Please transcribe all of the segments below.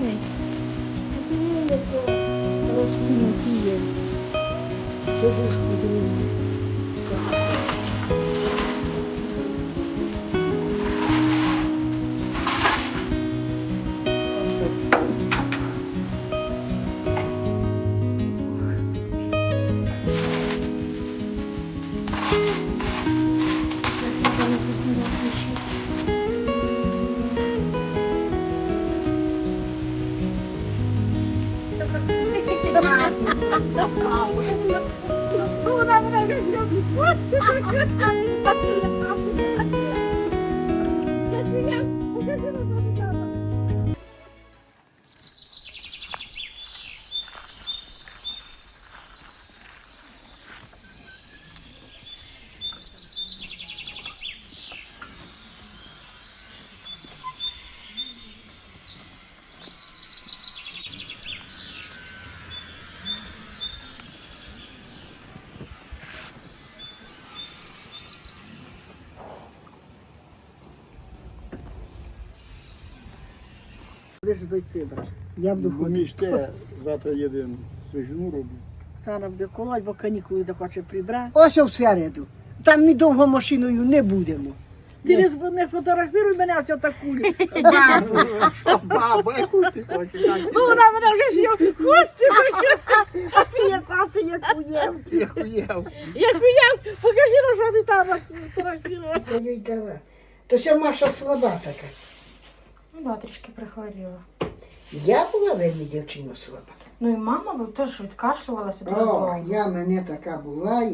смачний. Де ж той цибра? Я буду ходити. Міжте, завтра їдемо свіжину робимо. Сара буде колоть, бо канікули де хоче прибрати. Ось в середу. Там ми довго машиною не будемо. Ти не фотографіруй мене ось таку. Що, баба, яку ж ти хочеш? Ну вона мене вже всі хвості А ти яка це як уєв? Я хуєв. як уяв, покажи нам, що ти там фотографував. Я їй дала. То ще Маша слаба така. Ну да, трішки прихворіла. Я була вельми дівчина слаба. Ну і мама бо теж відкашлювалася дуже О, довго. я мене така була,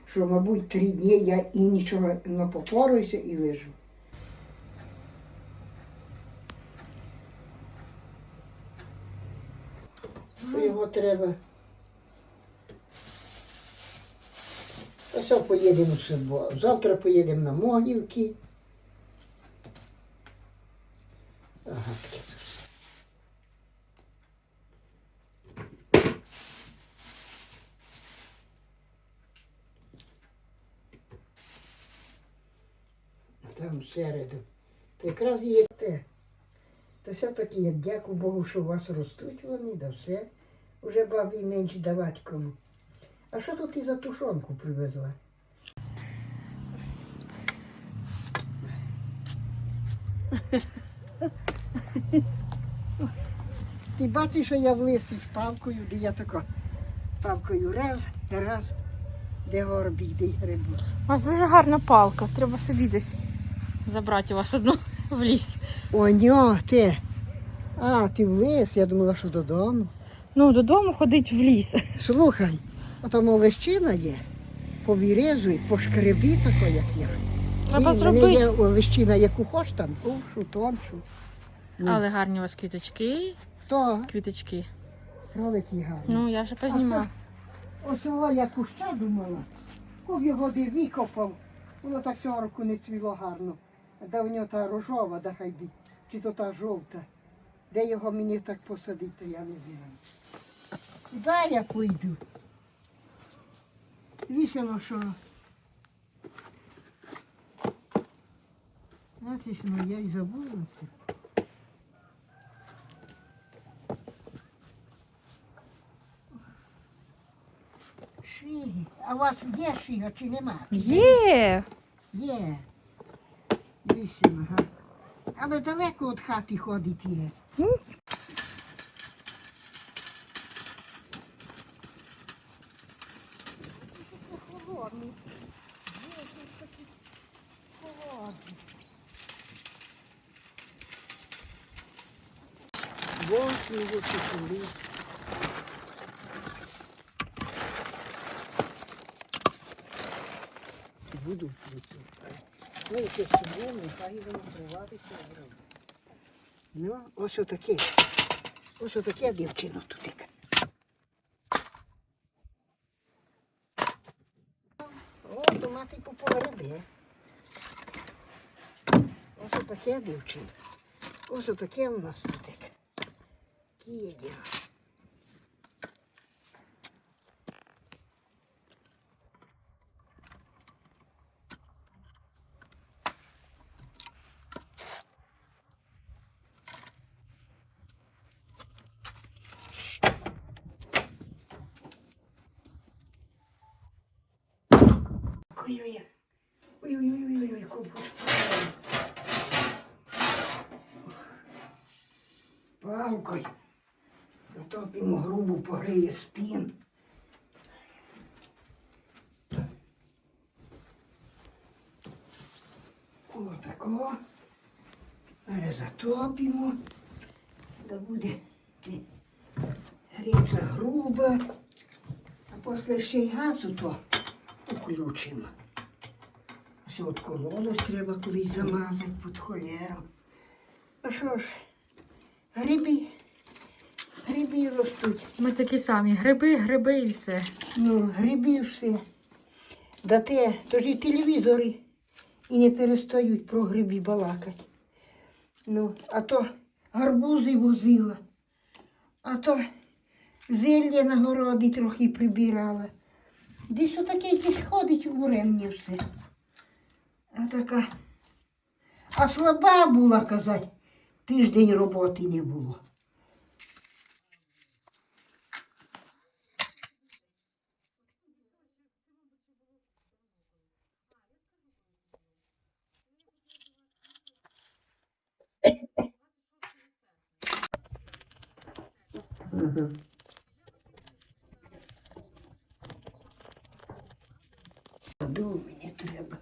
що, мабуть, 3 дні я і нічого не попораюся і лежу. Його треба. Ось поїдемо в суботу. Завтра поїдемо на Могилки. Ага, таке це все. А там в середу. То якраз є те. То все-таки я дякую Богу, що у вас ростуть вони, да все. Уже бабі менше давати кому. А що тут і за тушонку привезла? Ти бачиш, що я в лисі з палкою, де я тако палкою раз, де горбік, де грибу. У вас дуже гарна палка. Треба собі десь забрати у вас одну в ліс. О, ньо, ти. А, ти в лис, я думала, що додому. Ну, додому ходить в ліс. Слухай, отам лещина є, повірезуй, пошкребі тако, як я. Треба У мене є зробити. лещина, яку хоч там, товшу, тоншу. Але гарні у вас квіточки. То, Квіточки. кролики гарні. Ну, я вже познімала. Ось його я куща думала, ков його де викопав, воно так цього року не цвіло гарно. Де в нього та рожова, да хай би, чи то та жовта. Де його мені так посадити, то я не знаю. Куди я пойду? Вісимо, що. Знаєш, ну я й забулася. Шиги. А у вас є шига чи нема? Є! Є. Вісім, ага. Але далеко від хати ходить є. Холодний. Холодний. Боже, його чекали. Буду тут. Ну, якесь сумне, хай воно приватиться. Ну, ось отаке. Ось отаке дівчино тут. О, то мати попогребе. Ось отаке дівчино. Ось отаке у нас тут. Кіє. Ой-ой-ой. Ой-ой-ой, копуш. Палкою. Затопимо грубу, погриє спін. Отако. Затопимо. Да буде гриця груба. А після ще й газу то включимо. Все откололось, треба колись замазати під холєром. А що ж, гриби ростуть. Ми такі самі. Гриби і все. Ну, гриби все. Да те, то ж і телевізори і не перестають про гриби балакати. Ну, а то гарбузи возила, а то зелля на городі трохи прибирала. Десь отаке якесь ходить у ремні все. А така. А слаба була, казать, тиждень роботи не було. Воду мені треба.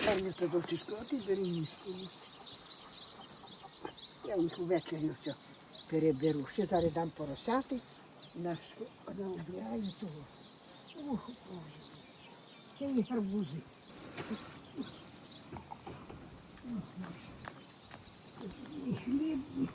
Гарні продовчишки, а ти бери міску. Я їх увечері все переберу. Ще зараз дам поросяти. Наобираю того. Ух, Боже. Це є гарбузи. І хліб.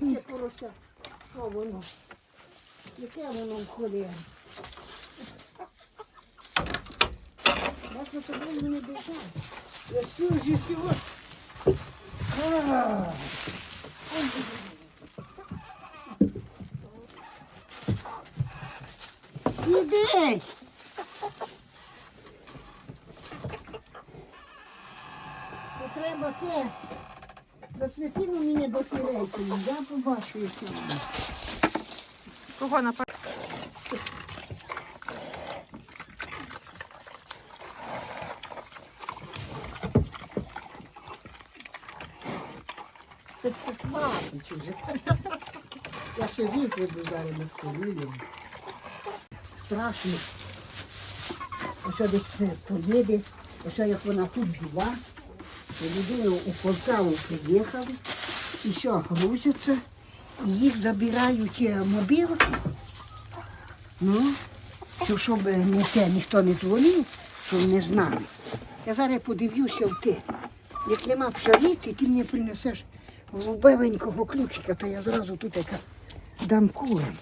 Є порося. Що воно? Яке воно входить? Бачно, тобі мене біжать. Я сюжу всього. Іди! То треба те. Досвітило мене до тірейки. Я побачу, якщо воно. Кого напад? Це хватить уже. Я ще викладу зараз на столі. Страшно. Ось десь поїде, ось як вона тут була, то людину у Полтаву приїхали, і все, грузяться, і їх забирають мобіл. Ну, щоб ніхто не дзвонив, щоб не знали. Я зараз подивлюся в те. Як нема пшениці, ти мені принесеш голубевенького ключика, то я зразу тут яка дам курам.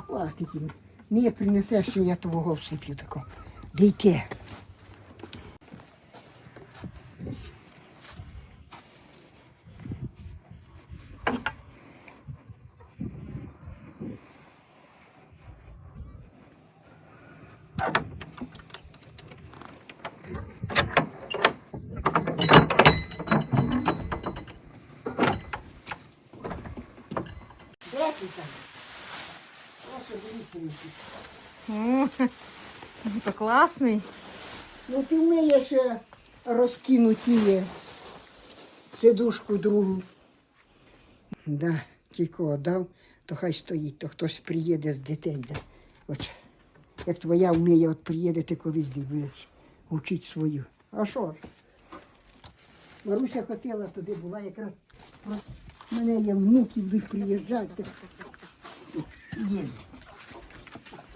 Ось такі. Мені принесеш, що я твого всип'ю тако. Дійте. Де ти там? Ось дивіться. Ну, то класний. Ну ти вмієш розкинути сидушку другу. Да, тільки отдав, то хай стоїть, то хтось приїде з дітей. Да. От, як твоя вміє, от приїде, ти колись будеш вчити свою. А що ж? Маруся хотіла туди, була якраз. У мене є внуки, будуть приїжджати. Є.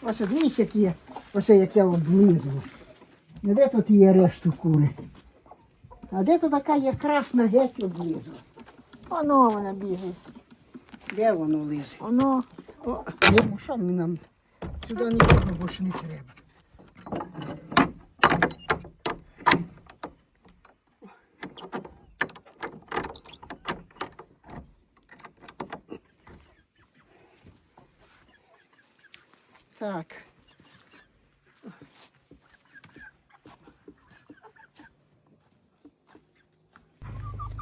Ось дивись, як є, ось як я облизую. Не де тут є решту кури. А де тут така є красна геть облизла. Воно вона бігає. Де воно лизе? Воно. О, ну що нам? Сюди нічого більше не треба. Так.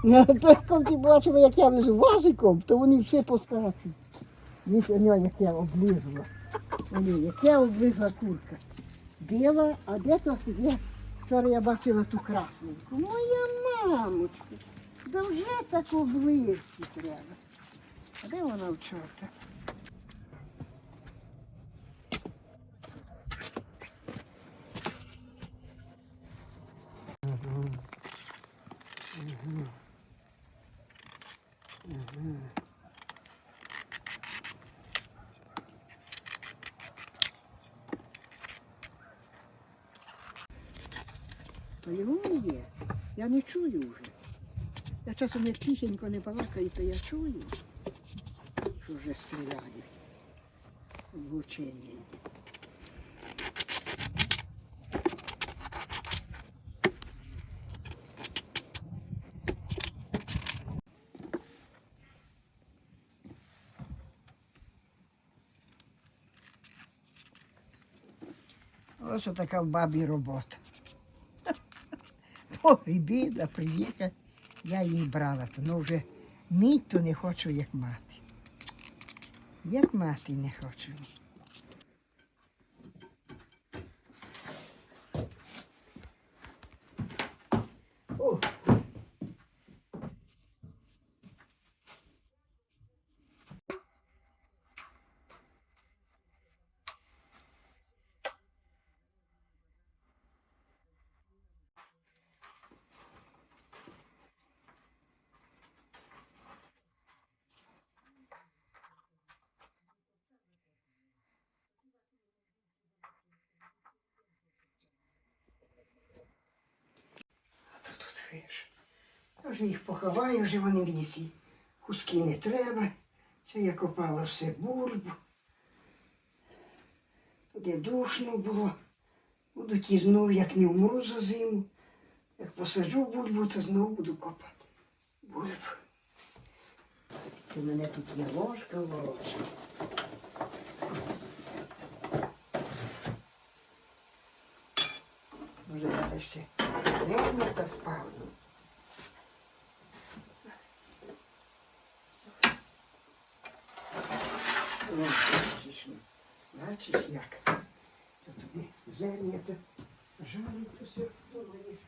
Ну, так, ти бачив, як я з вазиком, то вони всі поскачуть. Дивіться, як я облизла. Як я облизла курка. Біла, а де то є? Вчора я бачила ту красненьку. Моя мамочка, да вже так облизти треба. А де вона в чорта? То його не є. Я не чую вже. Я часом як тихенько не балакаю, то я чую, що вже стріляють. Влучення. Ось така в бабі робота. Ой, біда, приїхала, я її брала, ну вже мить то не хочу, як мати. Як мати не хочу. О. Вже їх поховаю, вже вони мені всі куски не треба. Ще я копала все бульбу. Туди душно було. Буду ті знов, як не вмру за зиму. Як посаджу бульбу, то знову буду копати бульбу. У мене тут є ложка ворочна. Може, зараз ще зернята спавлю. Бачиш, як? То тобі зернята жарить усе, думаєш.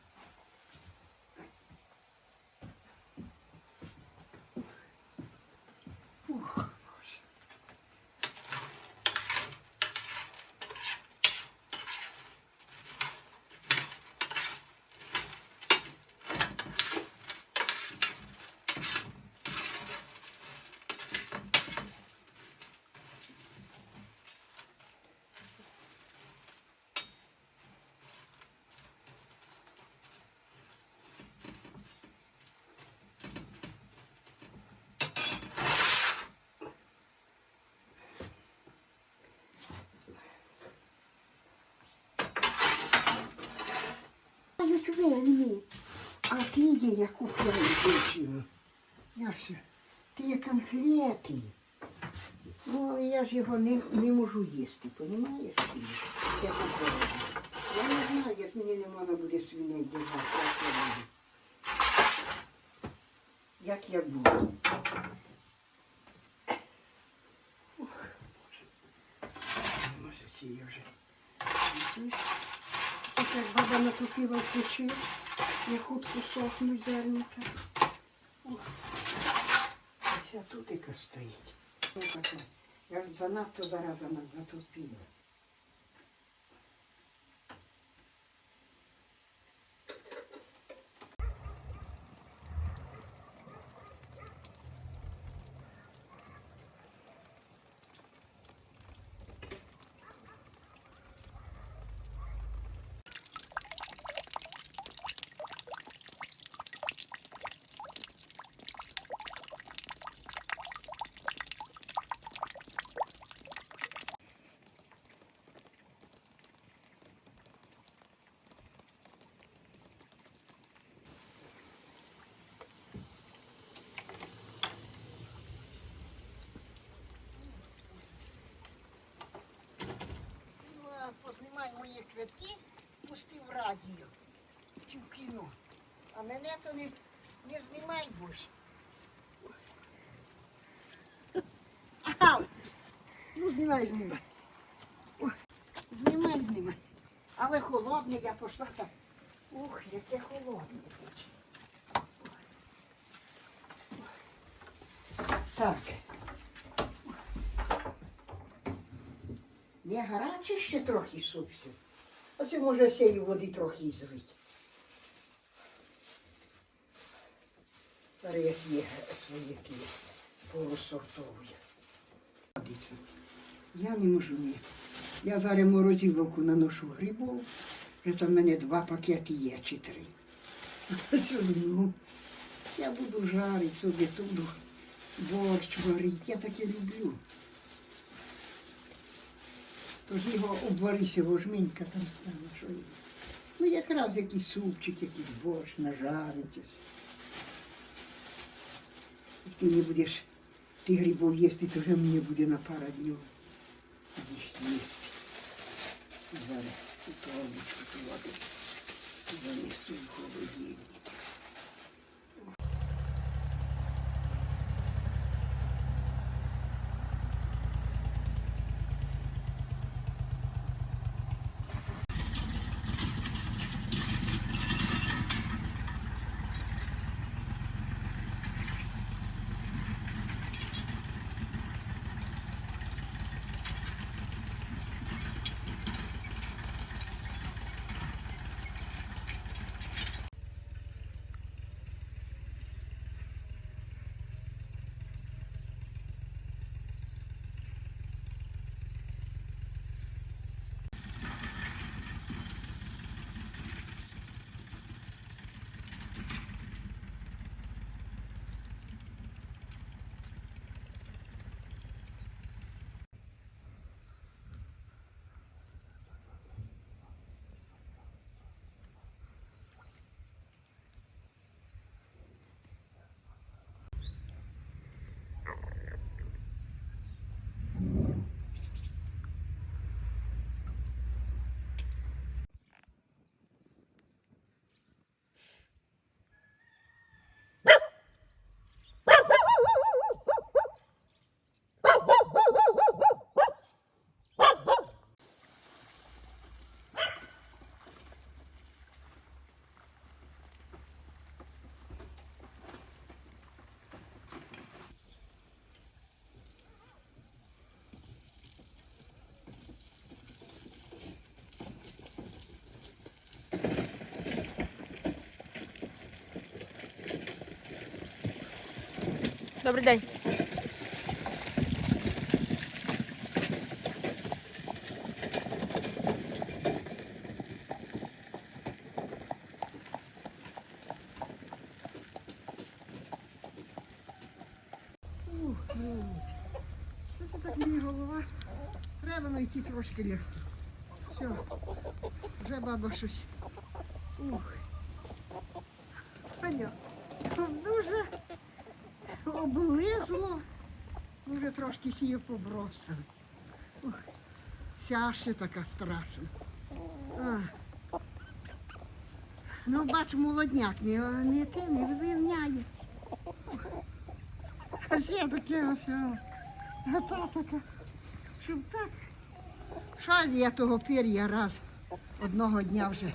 Ух, Боже. Вельми. А ти є, я купила дівчину. Яся, ти є конфети. Ну, але я ж його не можу їсти, розумієш? Я купила. Я не знаю, як мені не можна буде свиней держати, як я буду. Ох, Боже. Може, ці я вже. Ось як баба натопила в печі, я хутко сохнуть зернята. Ось тут яка стоїть. Я ж занадто зараз затопила. Познімай мої квитки, пусти в радіо чи в кіно. А мене то не знімай більше. Ну, знімай. Знімай. Але холодне, я пішла так. Ух, яке холодне. Так. Не гаряче ще трохи супся. Оце може всієї води трохи і злить. Зараз є свої полусортові. Я не можу ні. Я зараз морозиловку наношу грибов. Вже там в мене 2 пакети є, чи 3. Що знову? Я буду жарити собі, буду борщ варити. Я таке люблю. Тож його обварися, вожменька там стане, що є. Ну якраз якийсь супчик, якийсь борщ, нажаритись. Як ти не будеш ти грибов їсти, то вже мені буде на пару днів їсти. Зараз у туалечку туди занесу в холодильник. Добрий день. Що це так мені голова? Треба знайти трошки легко. Все, вже баба щось. Ух. Понятно. Дуже облизло. Вже трошки сію побросили. Ух. Вся ще така страшна. А. Ну, бач, молодняк не вивільняє. А ще таке ось. Гата така. Щоб так. Шаль я того пір'я раз одного дня вже.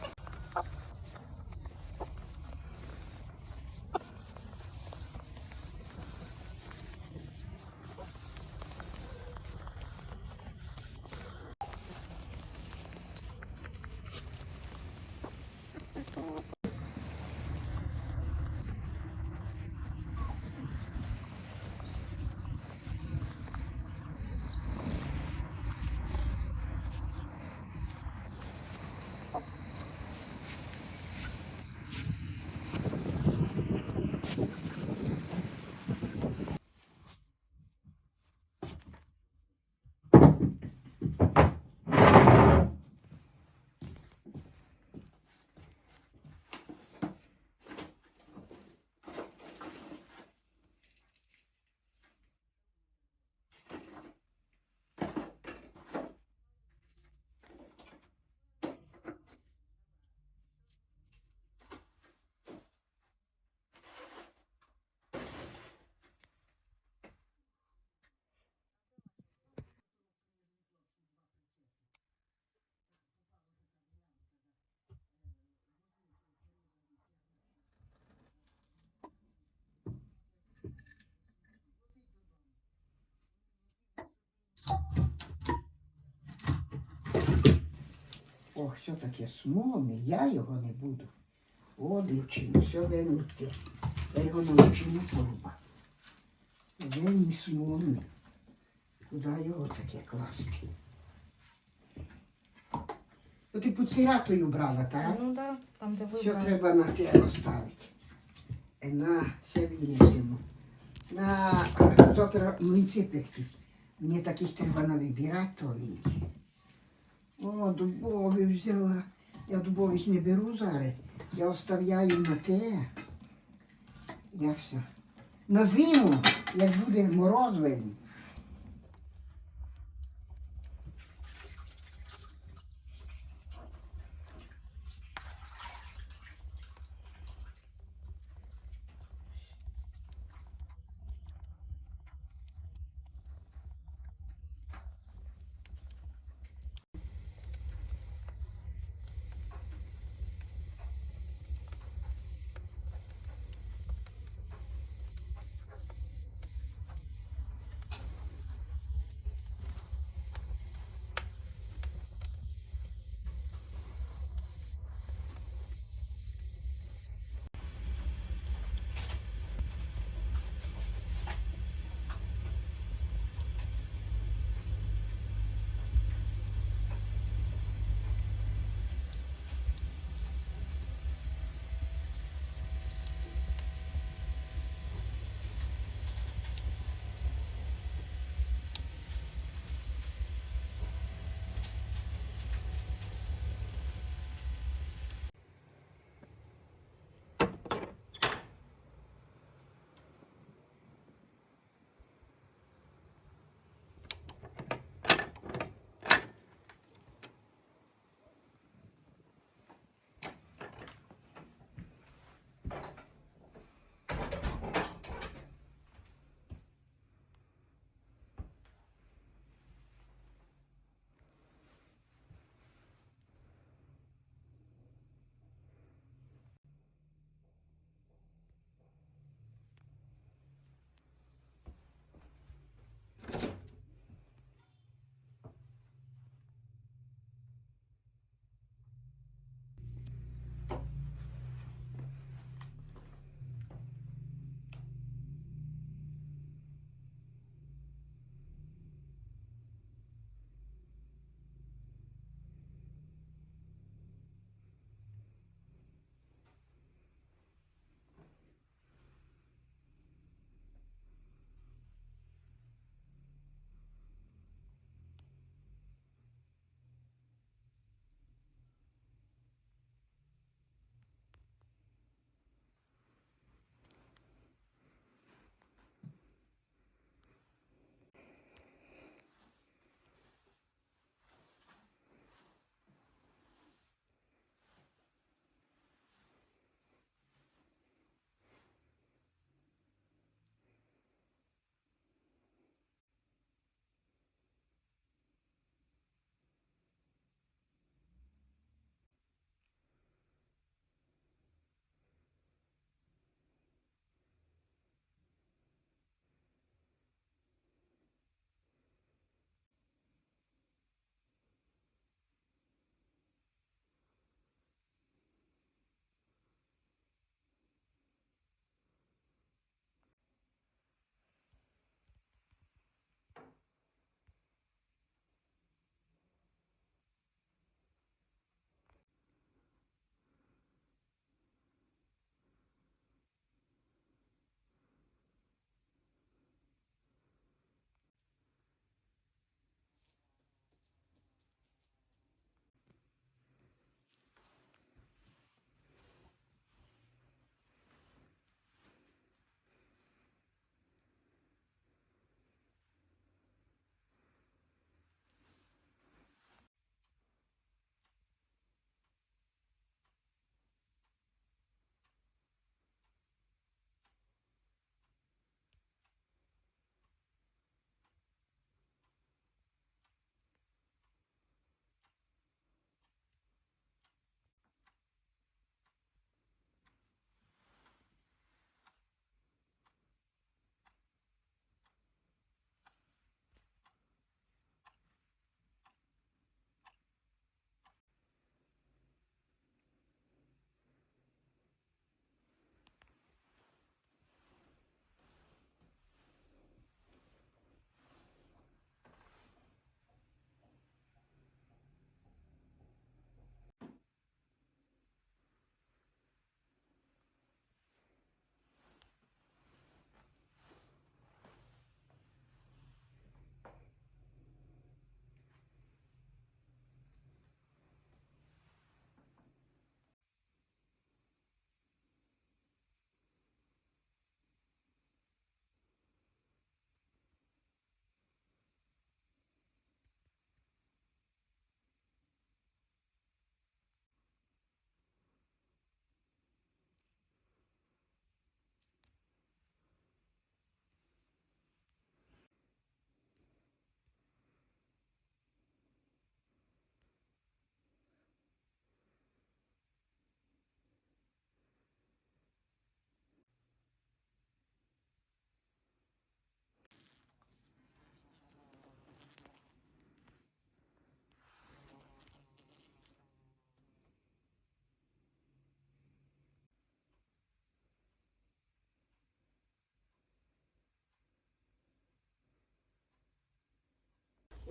Ох, що таке смолоне, я його не буду. О, дівчина, все вельми те. Я його навчину поруба. Вельми смолоне. Куди його таке класти? Ну, ти під сиратою брала, так? Ну так, там де Що вибрали. треба на те оставити? На, ще винесемо. На завтра млинці пекти. Мені таких треба навибирати тоненькі. О, дубові взяла. Я дубових не беру зараз. Я оставляю на те. Як все? На зиму, як буде мороз вельми.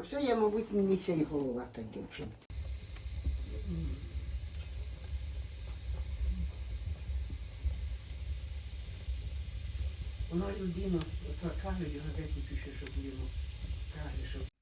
все, я, мабуть, мені ще й голова так дівчина. Воно людину, то кажуть, його декілька, щоб йому каже, що